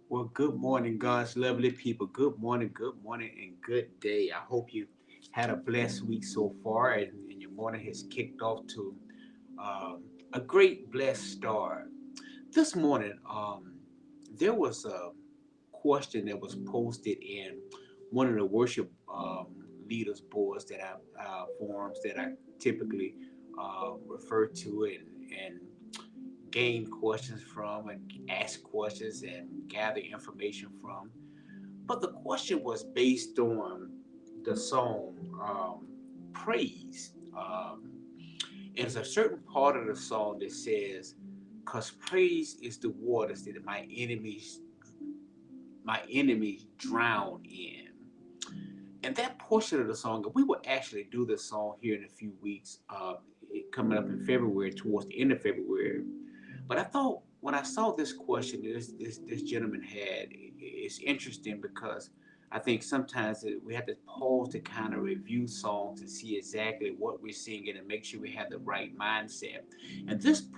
Well, good morning, God's lovely people. Good morning, and good day. I hope you had a blessed week so far, and your morning has kicked off to a great, blessed start. This morning, there was a question that was posted in one of the worship leaders boards that I forums that I typically refer to and gain questions from and ask questions and gather information from. But the question was based on the song Praise. And there's a certain part of the song that says, "Cause praise is the waters that my enemies drown in." And that portion of the song, we will actually do this song here in a few weeks, coming up in February, towards the end of February. But I thought when I saw this question this gentleman had, it's interesting because I think sometimes we have to pause to kind of review songs and see exactly what we're singing and make sure we have the right mindset. And this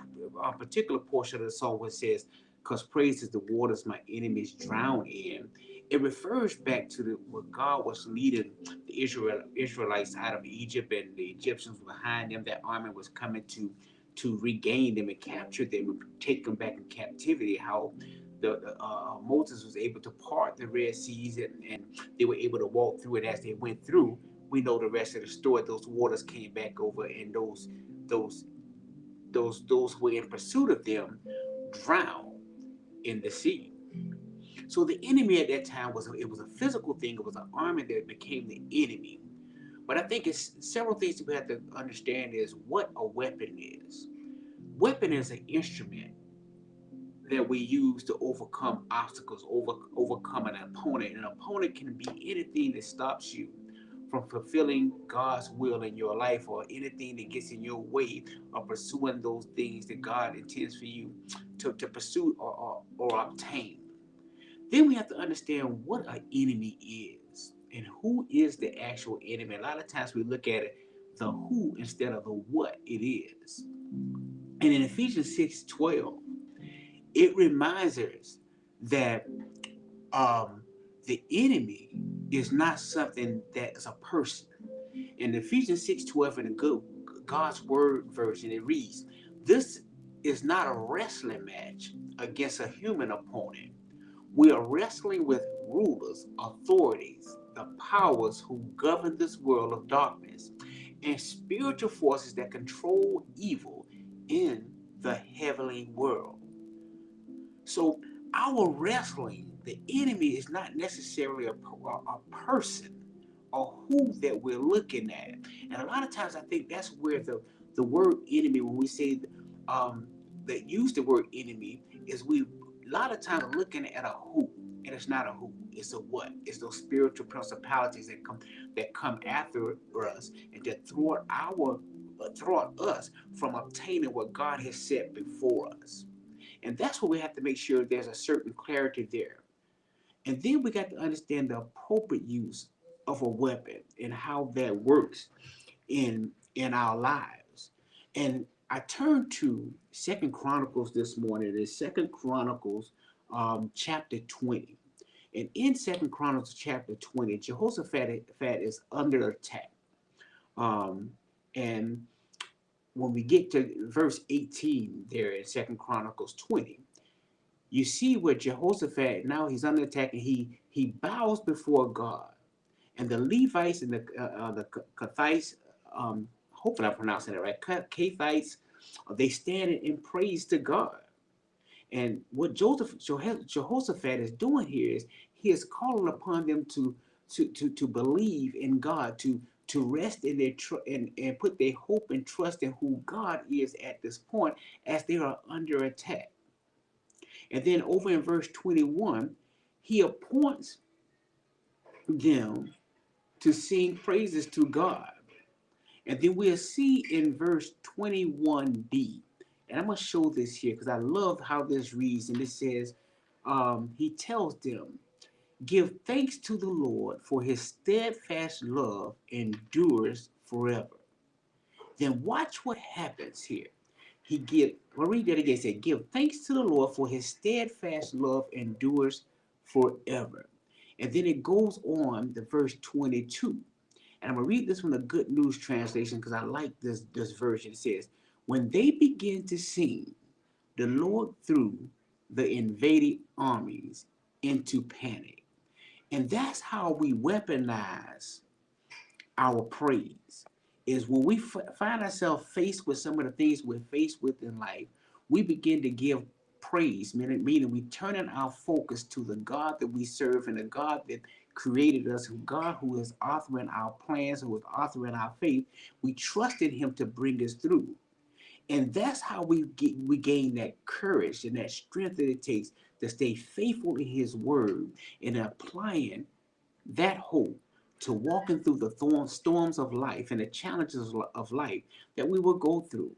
particular portion of the song where it says, "Cause praise is the waters my enemies drown in," it refers back to where God was leading the Israelites out of Egypt, and the Egyptians were behind them. That army was coming to regain them and capture them and take them back in captivity. How Moses was able to part the Red Seas, and they were able to walk through it as they went through. We know the rest of the story. Those waters came back over, and those those who were in pursuit of them drowned in the sea. So the enemy at that time was a physical thing. It was an army that became the enemy. But I think it's several things that we have to understand is what a weapon is. Weapon is an instrument that we use to overcome obstacles, overcome an opponent. An opponent can be anything that stops you from fulfilling God's will in your life, or anything that gets in your way of pursuing those things that God intends for you to pursue or obtain. Then we have to understand what an enemy is and who is the actual enemy. A lot of times we look at it the who instead of the what it is. And in Ephesians 6:12, it reminds us that um, the enemy is not something that is a person. In Ephesians 6:12, in the good God's word version, it reads, "This is not a wrestling match against a human opponent. We are wrestling with rulers, authorities, the powers who govern this world of darkness, and spiritual forces that control evil in the heavenly world." So, our wrestling, the enemy is not necessarily a person or who that we're looking at. And a lot of times I think that's where the word enemy, when we say that use the word enemy, is we a lot of times looking at a who, and it's not a who, it's a what. It's those spiritual principalities that come after us and that thwart us from obtaining what God has set before us. And that's what we have to make sure there's a certain clarity there. And then we got to understand the appropriate use of a weapon and how that works in our lives. And I turned to Second Chronicles this morning. It's Second Chronicles chapter 20. And in Second Chronicles chapter 20, Jehoshaphat is under attack. Um, and when we get to verse 18 there in Second Chronicles 20, you see where Jehoshaphat, now he's under attack, and he bows before God. And the Levites and the Kathites, hopefully I'm pronouncing it right, Kathites, they stand in praise to God. And what Jehoshaphat is doing here is he is calling upon them to believe in God, to rest in and put their hope and trust in who God is at this point as they are under attack. And then over in verse 21, he appoints them to sing praises to God. And then we'll see in verse 21b, and I'm going to show this here because I love how this reads. And it says, he tells them, "Give thanks to the Lord, for his steadfast love endures forever." Then watch what happens here. I'll read that again. It said, give thanks to the Lord for his steadfast love endures forever. And then it goes on to verse 22. And I'm going to read this from the Good News Translation because I like this version. It says, when they begin to sing, the Lord threw the invading armies into panic. And that's how we weaponize our praise. Is when we find ourselves faced with some of the things we're faced with in life, we begin to give praise, meaning we turning our focus to the God that we serve and the God that created us, who God who is authoring our plans, who is authoring our faith. We trusted him to bring us through. And that's how we gain that courage and that strength that it takes to stay faithful in his word and applying that hope to walking through the storms of life and the challenges of life that we will go through.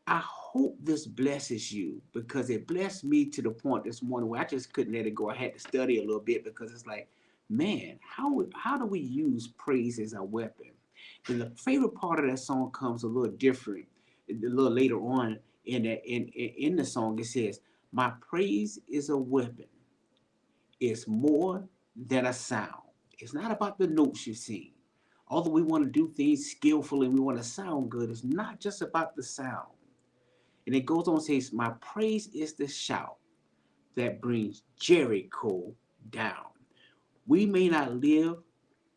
I hope this blesses you because it blessed me to the point this morning where I just couldn't let it go. I had to study a little bit because it's like, man, how do we use praise as a weapon? And the favorite part of that song comes a little different. A little later on in the song, it says, "My praise is a weapon. It's more than a sound. It's not about the notes you sing. Although we want to do things skillfully, we want to sound good. It's not just about the sound." And it goes on and says, "My praise is the shout that brings Jericho down." We may not live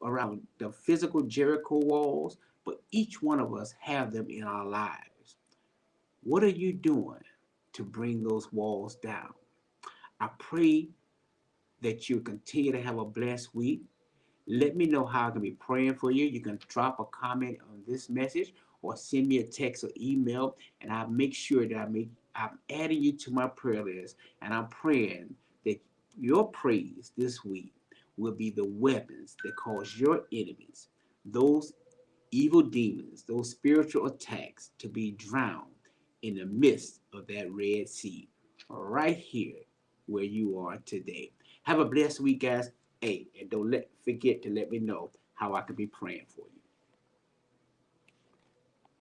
around the physical Jericho walls, but each one of us have them in our lives. What are you doing to bring those walls down? I pray that you continue to have a blessed week. Let me know how I can be praying for you. You can drop a comment on this message or send me a text or email, and I'll make sure that I'm adding you to my prayer list. And I'm praying that your praise this week will be the weapons that cause your enemies, those evil demons, those spiritual attacks, to be drowned in the midst of that Red Sea, right here where you are today. Have a blessed week, guys. Hey, and don't forget to let me know how I can be praying for you.